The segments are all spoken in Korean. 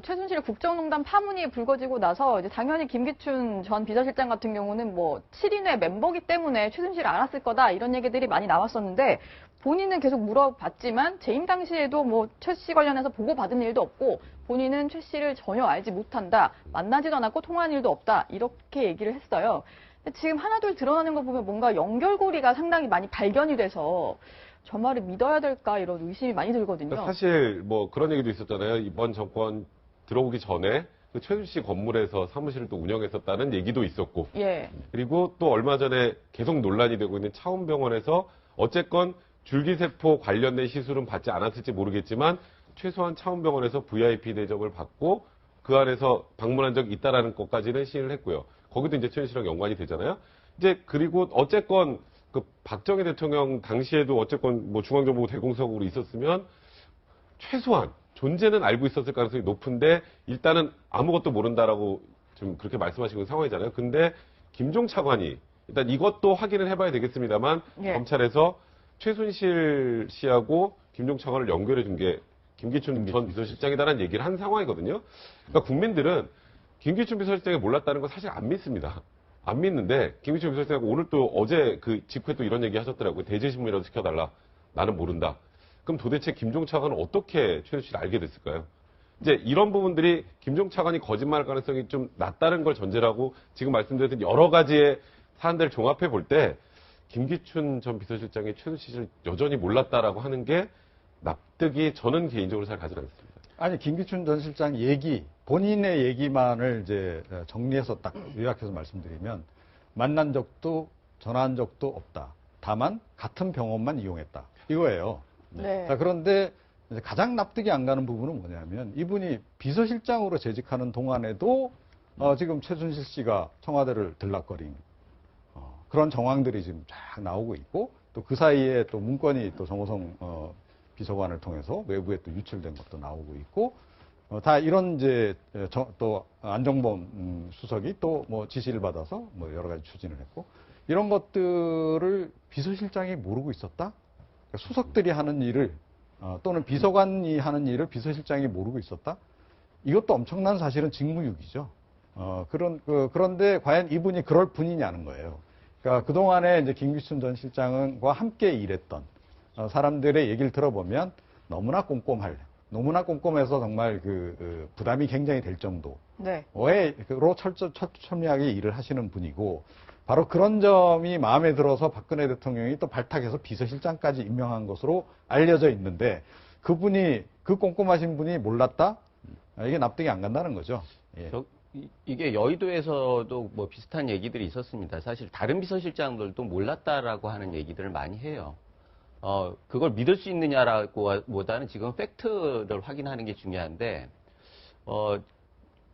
최순실 국정농단 파문이 불거지고 나서 이제 당연히 김기춘 전 비서실장 같은 경우는 뭐 7인의 멤버기 때문에 최순실을 알았을 거다 이런 얘기들이 많이 나왔었는데 본인은 계속 물어봤지만 재임 당시에도 뭐 최 씨 관련해서 보고받은 일도 없고 본인은 최 씨를 전혀 알지 못한다. 만나지도 않았고 통화한 일도 없다. 이렇게 얘기를 했어요. 지금 하나둘 드러나는 거 보면 뭔가 연결고리가 상당히 많이 발견이 돼서 저 말을 믿어야 될까 이런 의심이 많이 들거든요. 사실 뭐 그런 얘기도 있었잖아요. 이번 정권 들어오기 전에 그 최순실 건물에서 사무실을 또 운영했었다는 얘기도 있었고. 예. 그리고 또 얼마 전에 계속 논란이 되고 있는 차원병원에서 어쨌건 줄기세포 관련된 시술은 받지 않았을지 모르겠지만 최소한 차원병원에서 VIP 대접을 받고 그 안에서 방문한 적이 있다라는 것까지는 시인을 했고요. 거기도 이제 최순실이랑 연관이 되잖아요. 이제 그리고 어쨌건 그 박정희 대통령 당시에도 어쨌건 뭐 중앙정보 대공석으로 있었으면 최소한 존재는 알고 있었을 가능성이 높은데 일단은 아무것도 모른다라고 지금 그렇게 말씀하시고 있는 상황이잖아요. 근데 김종 차관이 일단 이것도 확인을 해봐야 되겠습니다만 예. 검찰에서 최순실 씨하고 김종 차관을 연결해 준 게 김기춘 전 비서실장이다라는 얘기를 한 상황이거든요. 그러니까 국민들은 김기춘 비서실장이 몰랐다는 거 사실 안 믿습니다. 안 믿는데 김기춘 비서실장이 오늘 또 어제 그 직후에 또 이런 얘기 하셨더라고요. 대제신문이라도 시켜달라. 나는 모른다. 그럼 도대체 김종 차관은 어떻게 최순실을 알게 됐을까요? 이제 이런 부분들이 김종 차관이 거짓말할 가능성이 좀 낮다는 걸 전제로 하고 지금 말씀드렸던 여러 가지의 사안들을 종합해 볼 때 김기춘 전 비서실장이 최순실을 여전히 몰랐다라고 하는 게 납득이 저는 개인적으로 잘 가지 않습니다. 아니, 김기춘 전 실장 얘기, 본인의 얘기만을 이제 정리해서 딱 요약해서 말씀드리면 만난 적도 전화한 적도 없다. 다만 같은 병원만 이용했다. 이거예요. 네. 자, 그런데 이제 가장 납득이 안 가는 부분은 뭐냐면 이분이 비서실장으로 재직하는 동안에도 지금 최순실 씨가 청와대를 들락거린 그런 정황들이 지금 쫙 나오고 있고 또 그 사이에 또 문건이 또 정호성 비서관을 통해서 외부에 또 유출된 것도 나오고 있고 다 이런 이제 또 안정범 수석이 또 뭐 지시를 받아서 뭐 여러 가지 추진을 했고 이런 것들을 비서실장이 모르고 있었다? 그러니까 수석들이 하는 일을 또는 비서관이 하는 일을 비서실장이 모르고 있었다? 이것도 엄청난 사실은 직무유기죠. 그런데 과연 이분이 그럴 분이냐는 거예요. 그러니까 그동안에 이제 김기춘 전 실장과 함께 일했던 사람들의 얘기를 들어보면 너무나 꼼꼼해서 정말 부담이 굉장히 될 정도로 네. 철저하게 일을 하시는 분이고 바로 그런 점이 마음에 들어서 박근혜 대통령이 또 발탁해서 비서실장까지 임명한 것으로 알려져 있는데 그분이 그 꼼꼼하신 분이 몰랐다? 이게 납득이 안 간다는 거죠. 예. 이게 여의도에서도 뭐 비슷한 얘기들이 있었습니다. 사실 다른 비서실장들도 몰랐다라고 하는 얘기들을 많이 해요. 그걸 믿을 수 있느냐라고 보다는 지금 팩트를 확인하는 게 중요한데,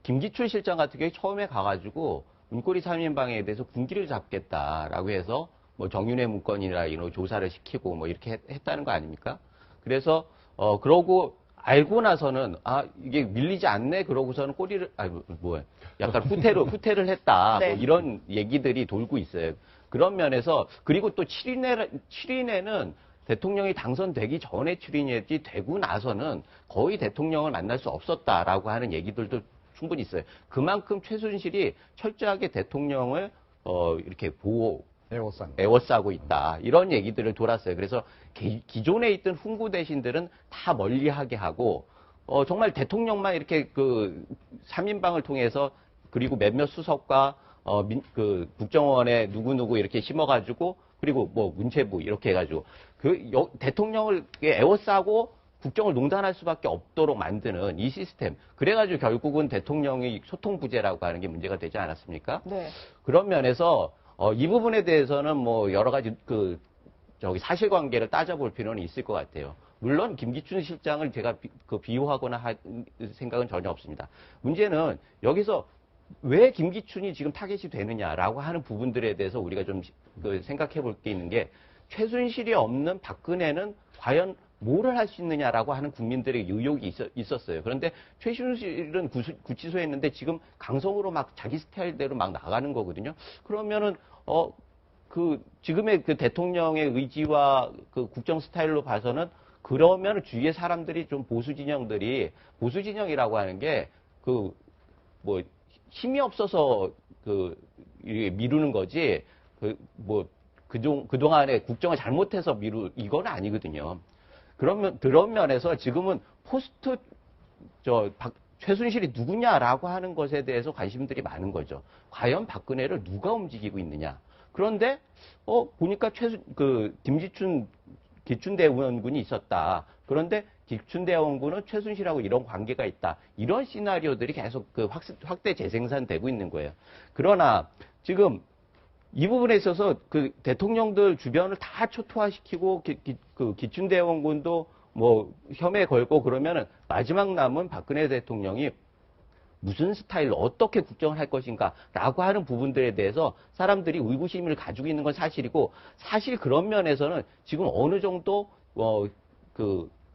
김기춘 실장 같은 경우에 처음에 가가지고 문고리 3인방에 대해서 군기를 잡겠다라고 해서 뭐 정윤회 문건이나 이런 조사를 시키고 뭐 이렇게 했다는 거 아닙니까? 그래서, 그러고 알고 나서는, 이게 밀리지 않네? 그러고서는 약간 후퇴를 했다. 네. 뭐 이런 얘기들이 돌고 있어요. 그런 면에서, 그리고 또 7인회는 대통령이 당선되기 전에 출인했지 되고 나서는 거의 대통령을 만날 수 없었다라고 하는 얘기들도 충분히 있어요. 그만큼 최순실이 철저하게 대통령을 이렇게 에워싸고 있다. 이런 얘기들을 돌았어요. 그래서 기존에 있던 훈구 대신들은 다 멀리하게 하고 정말 대통령만 이렇게 3인방을 통해서 그리고 몇몇 수석과 국정원에 누구누구 이렇게 심어가지고 그리고 뭐 문체부 이렇게 해가지고 대통령을 에워싸고 국정을 농단할 수밖에 없도록 만드는 이 시스템. 그래가지고 결국은 대통령이 소통 부재라고 하는 게 문제가 되지 않았습니까? 네. 그런 면에서 이 부분에 대해서는 뭐 여러 가지 사실관계를 따져볼 필요는 있을 것 같아요. 물론 김기춘 실장을 제가 비호하거나 할 생각은 전혀 없습니다. 문제는 여기서 왜 김기춘이 지금 타겟이 되느냐라고 하는 부분들에 대해서 우리가 좀 생각해 볼 게 있는 게 최순실이 없는 박근혜는 과연 뭐를 할 수 있느냐라고 하는 국민들의 의혹이 있었어요. 그런데 최순실은 구치소에 했는데 지금 강성으로 막 자기 스타일대로 막 나가는 거거든요. 그러면은 지금의 대통령의 의지와 국정 스타일로 봐서는 그러면 주위의 사람들이 좀 보수 진영이라고 하는 게 뭐 힘이 없어서 이게 미루는 거지 그동안에 국정을 잘못해서 이건 아니거든요. 그런 면에서 지금은 최순실이 누구냐라고 하는 것에 대해서 관심들이 많은 거죠. 과연 박근혜를 누가 움직이고 있느냐. 그런데, 보니까 김기춘 대원군이 있었다. 그런데 기춘 대원군은 최순실하고 이런 관계가 있다. 이런 시나리오들이 계속 확대 재생산되고 있는 거예요. 그러나 지금 이 부분에 있어서 대통령들 주변을 다 초토화시키고 기춘 대원군도 뭐 혐의 걸고 그러면은 마지막 남은 박근혜 대통령이 무슨 스타일로 어떻게 국정을 할 것인가라고 하는 부분들에 대해서 사람들이 의구심을 가지고 있는 건 사실이고, 사실 그런 면에서는 지금 어느 정도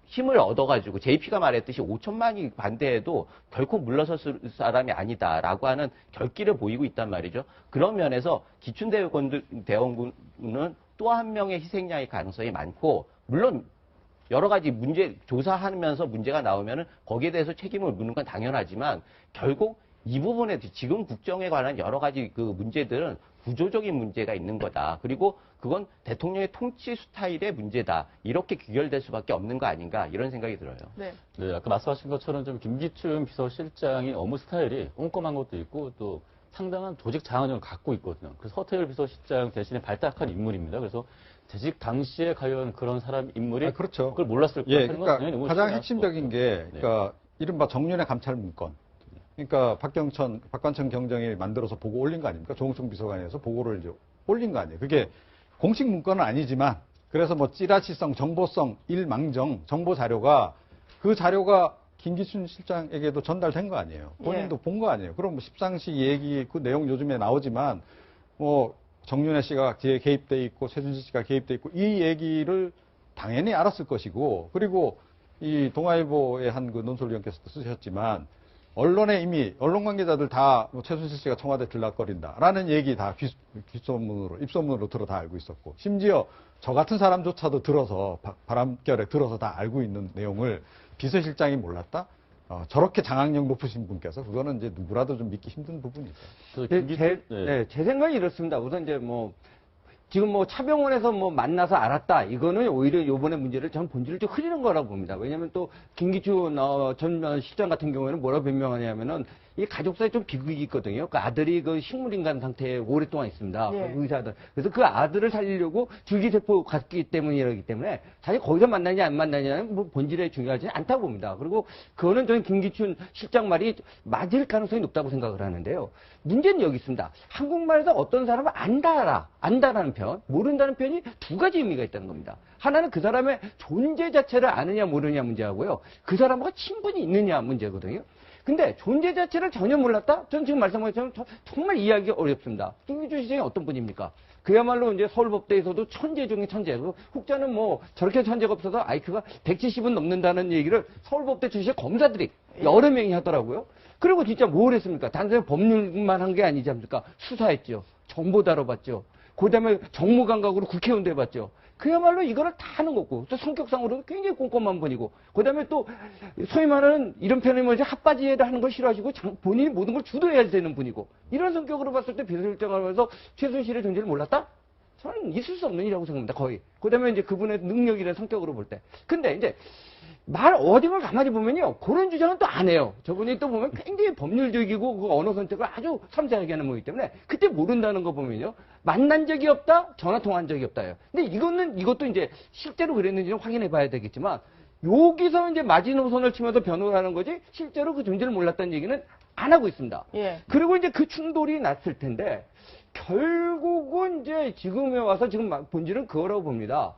힘을 얻어가지고 JP가 말했듯이 5천만이 반대해도 결코 물러설 사람이 아니다라고 하는 결기를 보이고 있단 말이죠. 그런 면에서 기춘 대원군은 또 한 명의 희생양일 가능성이 많고, 물론 여러 가지 조사하면서 문제가 나오면은 거기에 대해서 책임을 묻는 건 당연하지만, 결국 이 부분에 지금 국정에 관한 여러 가지 문제들은 구조적인 문제가 있는 거다. 그리고 그건 대통령의 통치 스타일의 문제다. 이렇게 귀결될 수밖에 없는 거 아닌가, 이런 생각이 들어요. 네. 네, 아까 말씀하신 것처럼 좀 김기춘 비서실장이 업무 스타일이 꼼꼼한 것도 있고 또 상당한 조직 장악력을 갖고 있거든요. 그래서 허태열 비서실장 대신에 발탁한 인물입니다. 그래서 재직 당시에 과연 그런 사람 인물이 그렇죠. 그걸 몰랐을까 예, 하는 건 그러니까 당연히 가장 의심이 핵심적인 게, 그러니까 이른바 정윤회 감찰 문건. 그러니까 박관천 경정이 만들어서 보고 올린 거 아닙니까? 조홍천 비서관에서 보고를 이제 올린 거 아니에요. 그게 공식 문건은 아니지만, 그래서 뭐 찌라시성, 정보성, 일망정 정보 자료가, 그 자료가 김기춘 실장에게도 전달된 거 아니에요. 본인도 본 거 아니에요. 그럼 뭐 십상시 얘기 그 내용 요즘에 나오지만 뭐 정윤회 씨가 뒤에 개입돼 있고 최순실 씨가 개입돼 있고 이 얘기를 당연히 알았을 것이고, 그리고 이 동아일보의 한 논설위원께서도 쓰셨지만, 언론에 이미 언론 관계자들 다 최순실 씨가 청와대 들락거린다라는 얘기 다 입소문으로 들어 다 알고 있었고, 심지어 저 같은 사람조차도 들어서 바람결에 들어서 다 알고 있는 내용을 비서실장이 몰랐다? 저렇게 장악력 높으신 분께서 그거는 이제 누구라도 좀 믿기 힘든 부분이죠. 제 생각이 이렇습니다. 우선 이제 지금 차병원에서 만나서 알았다. 이거는 오히려 요번에 문제를 전 본질을 좀 흐리는 거라고 봅니다. 왜냐하면 또 김기춘 전 실장 같은 경우에는 뭐라고 변명하냐면은 이 가족사에 좀 비극이 있거든요. 그 아들이 식물인간 상태에 오랫동안 있습니다. 의사들. 그래서 그 아들을 살리려고 줄기세포 갔기 때문에 사실 거기서 만나냐 안 만나냐는 본질에 중요하지 않다고 봅니다. 그리고 그거는 저는 김기춘 실장 말이 맞을 가능성이 높다고 생각을 하는데요. 문제는 여기 있습니다. 한국말에서 어떤 사람을 안다라는 편, 모른다는 편이 두 가지 의미가 있다는 겁니다. 하나는 그 사람의 존재 자체를 아느냐 모르느냐 문제하고요. 그 사람과 친분이 있느냐 문제거든요. 근데 존재 자체를 전혀 몰랐다? 저는 지금 말씀하신 것처럼 정말 이해하기가 어렵습니다. 김기춘 시장이 어떤 분입니까? 그야말로 이제 서울법대에서도 천재 중에 천재. 혹자는 저렇게 천재가 없어서 IQ가 170은 넘는다는 얘기를 서울법대 출신 검사들이 여러 명이 하더라고요. 그리고 진짜 뭘 했습니까? 단순히 법률만 한 게 아니지 않습니까? 수사했죠. 정보 다뤄봤죠. 그 다음에 정무감각으로 국회의원도 해봤죠. 그야말로 이거를 다 하는 거고, 또 성격상으로도 굉장히 꼼꼼한 분이고, 그 다음에 또 소위 말하는 이런 표현이 뭐지, 핫바지를 하는 걸 싫어하시고 본인이 모든 걸 주도해야 되는 분이고, 이런 성격으로 봤을 때 비서실장을 하면서 최순실의 존재를 몰랐다? 저는 있을 수 없는 일이라고 생각합니다, 거의. 그 다음에 이제 그분의 능력이나 성격으로 볼 때. 근데 이제 말 어딩을 가만히 보면요, 그런 주장은 또 안 해요. 저분이 또 보면 굉장히 법률적이고 그 언어 선택을 아주 섬세하게 하는 거기 때문에 그때 모른다는 거 보면요, 만난 적이 없다, 전화 통화한 적이 없다예요. 근데 이것도 이제 실제로 그랬는지는 확인해 봐야 되겠지만, 여기서 이제 마지노선을 치면서 변호를 하는 거지 실제로 그 존재를 몰랐다는 얘기는 안 하고 있습니다. 그리고 이제 그 충돌이 났을 텐데, 결국은 이제 지금에 와서 지금 본질은 그거라고 봅니다.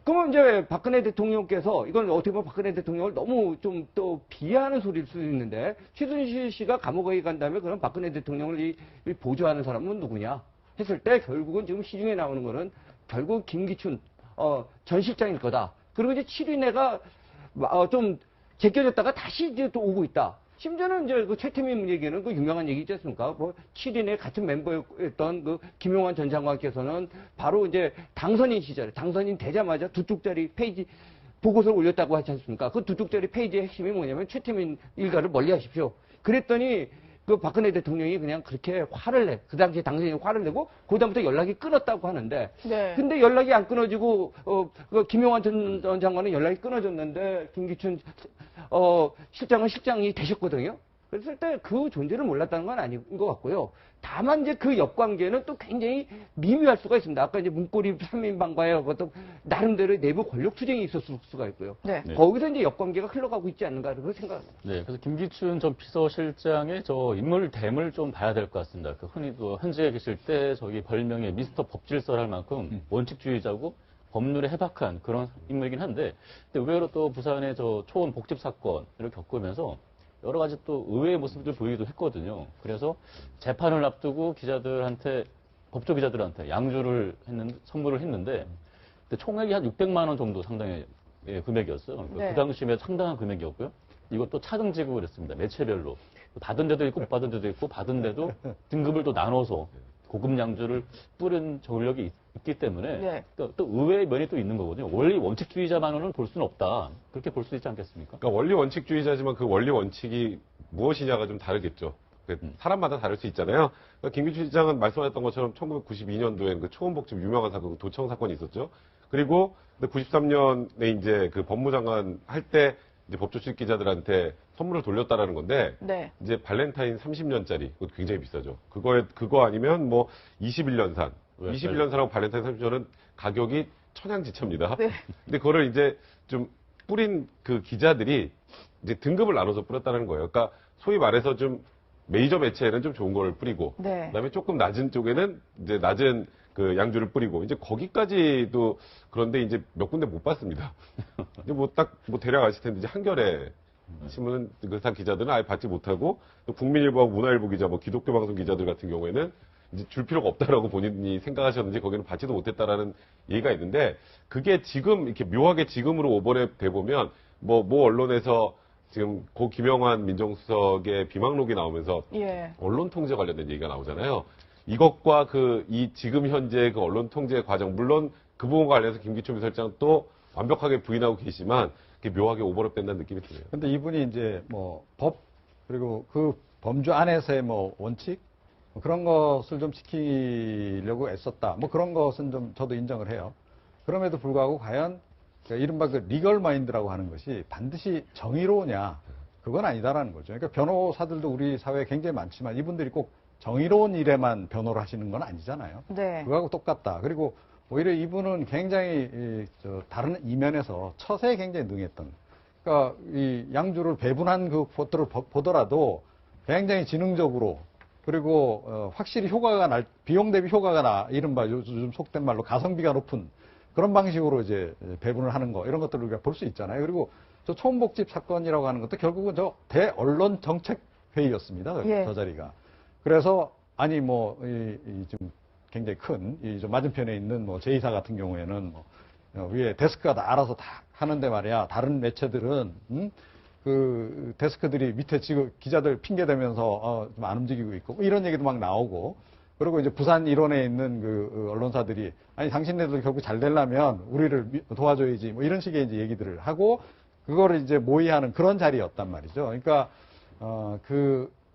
그러면 이제 박근혜 대통령께서, 이건 어떻게 보면 박근혜 대통령을 너무 좀 또 비하하는 소리일 수도 있는데, 최순실 씨가 감옥에 간 다음에 그럼 박근혜 대통령을 보조하는 사람은 누구냐 했을 때, 결국은 지금 시중에 나오는 거는 결국 김기춘 전 실장일 거다. 그리고 이제 7인회가 좀 제껴졌다가 다시 이제 또 오고 있다. 심지어는 이제 그 최태민 얘기는 그 유명한 얘기 있지 않습니까? 7인의 같은 멤버였던 그 김용환 전 장관께서는 바로 이제 당선인 시절에, 당선인 되자마자 두 쪽짜리 페이지 보고서를 올렸다고 하지 않습니까? 그 두 쪽짜리 페이지의 핵심이 뭐냐면 최태민 일가를 멀리하십시오. 그랬더니 그 박근혜 대통령이 그냥 그렇게 화를 내. 그 당시에 당신이 화를 내고 그다음부터 연락이 끊었다고 하는데 네. 근데 연락이 안 끊어지고 그 김용환 전 장관은 연락이 끊어졌는데 김기춘 실장은 실장이 되셨거든요. 그랬을 때 그 존재를 몰랐다는 건 아닌 것 같고요. 다만 이제 그 역관계는 또 굉장히 미묘할 수가 있습니다. 아까 이제 문고리 3인방과의 그것도 나름대로 내부 권력 투쟁이 있었을 수가 있고요. 네. 네. 거기서 이제 역관계가 흘러가고 있지 않는가 그렇게 생각합니다. 네, 그래서 김기춘 전 비서실장의 저 인물됨을 좀 봐야 될 것 같습니다. 그 흔히 또 현직에 계실 때 저기 별명에 미스터 법질서랄 만큼 원칙주의자고 법률에 해박한 그런 인물이긴 한데, 근데 의외로 또 부산의 저 초원 복집 사건을 겪으면서 여러 가지 또 의외의 모습을 보이기도 했거든요. 그래서 재판을 앞두고 기자들한테, 법조 기자들한테 양주를 선물을 했는데, 근데 총액이 한 600만 원 정도 상당의 금액이었어요. 그러니까 네. 그 당시에 상당한 금액이었고요. 이것도 차등 지급을 했습니다. 매체별로. 받은 데도 있고 못 받은 데도 있고, 받은 데도 등급을 또 나눠서 고급 양주를 뿌린 전력이 있기 때문에 네. 또 의외의 면이 또 있는 거거든요. 원리 원칙주의자만으로는 볼 수는 없다. 그렇게 볼 수 있지 않겠습니까? 그러니까 원리 원칙주의자지만 그 원리 원칙이 무엇이냐가 좀 다르겠죠. 사람마다 다를 수 있잖아요. 그러니까 김기춘 시장은 말씀하셨던 것처럼 1992년도에 그 초원복집 유명한 사건, 도청 사건이 있었죠. 그리고 93년에 이제 그 법무장관 할 때 이제 법조직 기자들한테 선물을 돌렸다라는 건데, 네. 이제 발렌타인 30년짜리, 그것도 굉장히 비싸죠. 그거 아니면 뭐 21년산. 왜? 21년산하고 발렌타인 30년은 가격이 천양지차입니다. 네. 근데 그거를 이제 좀 뿌린 그 기자들이 이제 등급을 나눠서 뿌렸다는 거예요. 그러니까 소위 말해서 좀 메이저 매체에는 좀 좋은 걸 뿌리고, 네. 그다음에 조금 낮은 쪽에는 이제 낮은 그 양주를 뿌리고, 이제 거기까지도 그런데 이제 몇 군데 못 봤습니다. 이제 뭐 딱 뭐 대략 아실 텐데 이제 한겨레 신문 그 기자들은 아예 받지 못하고, 또 국민일보하고 문화일보 기자, 뭐 기독교 방송 기자들 같은 경우에는 이제 줄 필요가 없다라고 본인이 생각하셨는지 거기는 받지도 못했다라는 얘기가 있는데, 그게 지금 이렇게 묘하게 지금으로 오버랩 돼 보면 뭐 언론에서 지금 고 김영환 민정수석의 비망록이 나오면서 예. 언론 통제 관련된 얘기가 나오잖아요. 이것과 이 지금 현재 그 언론 통제 과정, 물론 그 부분과 관련해서 김기춘 비서실장 또 완벽하게 부인하고 계시지만 그게 묘하게 오버랩 된다는 느낌이 드네요. 근데 이분이 이제 뭐 법, 그리고 그 범주 안에서의 뭐 원칙, 뭐 그런 것을 좀 지키려고 애썼다. 뭐 그런 것은 좀 저도 인정을 해요. 그럼에도 불구하고 과연 이른바 그 리걸 마인드라고 하는 것이 반드시 정의로우냐, 그건 아니다라는 거죠. 그러니까 변호사들도 우리 사회에 굉장히 많지만 이분들이 꼭 정의로운 일에만 변호를 하시는 건 아니잖아요. 네. 그거하고 똑같다. 그리고 오히려 이분은 굉장히 다른 이면에서 처세에 굉장히 능했던. 그러니까 이 양주를 배분한 그 포트를 보더라도 굉장히 지능적으로, 그리고 확실히 비용 대비 효과가 이른바 요즘 속된 말로 가성비가 높은 그런 방식으로 이제 배분을 하는 거, 이런 것들을 우리가 볼 수 있잖아요. 그리고 저 초원복집 사건이라고 하는 것도 결국은 저 대언론 정책 회의였습니다. 예. 저 자리가. 그래서 아니 뭐 좀 굉장히 큰 이 맞은편에 있는 뭐 제2사 같은 경우에는 뭐 위에 데스크가 다 알아서 다 하는데 말이야. 다른 매체들은 그 데스크들이 밑에 지금 기자들 핑계 대면서 좀 안 움직이고 있고 뭐 이런 얘기도 막 나오고, 그리고 이제 부산 일원에 있는 그 언론사들이 아니 당신네들 결국 잘 되려면 우리를 도와줘야지 뭐 이런 식의 이제 얘기들을 하고 그거를 이제 모의하는 그런 자리였단 말이죠. 그러니까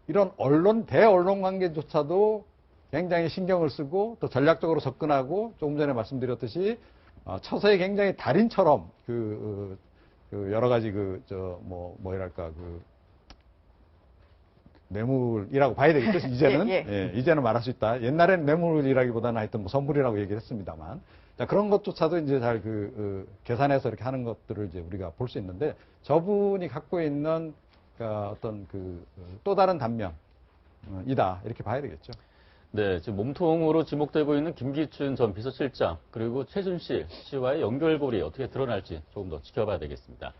이런 대언론 관계조차도 굉장히 신경을 쓰고 또 전략적으로 접근하고, 조금 전에 말씀드렸듯이 처서에 굉장히 달인처럼 그 여러 가지 뭐랄까 뇌물이라고 봐야 되겠죠. 이제는 예. 이제는 말할 수 있다. 옛날에는 뇌물이라기보다는 하여튼 뭐 선물이라고 얘기를 했습니다만, 자, 그런 것조차도 이제 잘 계산해서 이렇게 하는 것들을 이제 우리가 볼 수 있는데, 저분이 갖고 있는 어떤 또 다른 단면이다, 이렇게 봐야 되겠죠. 네, 지금 몸통으로 지목되고 있는 김기춘 전 비서실장, 그리고 최순실 씨와의 연결고리 어떻게 드러날지 조금 더 지켜봐야 되겠습니다.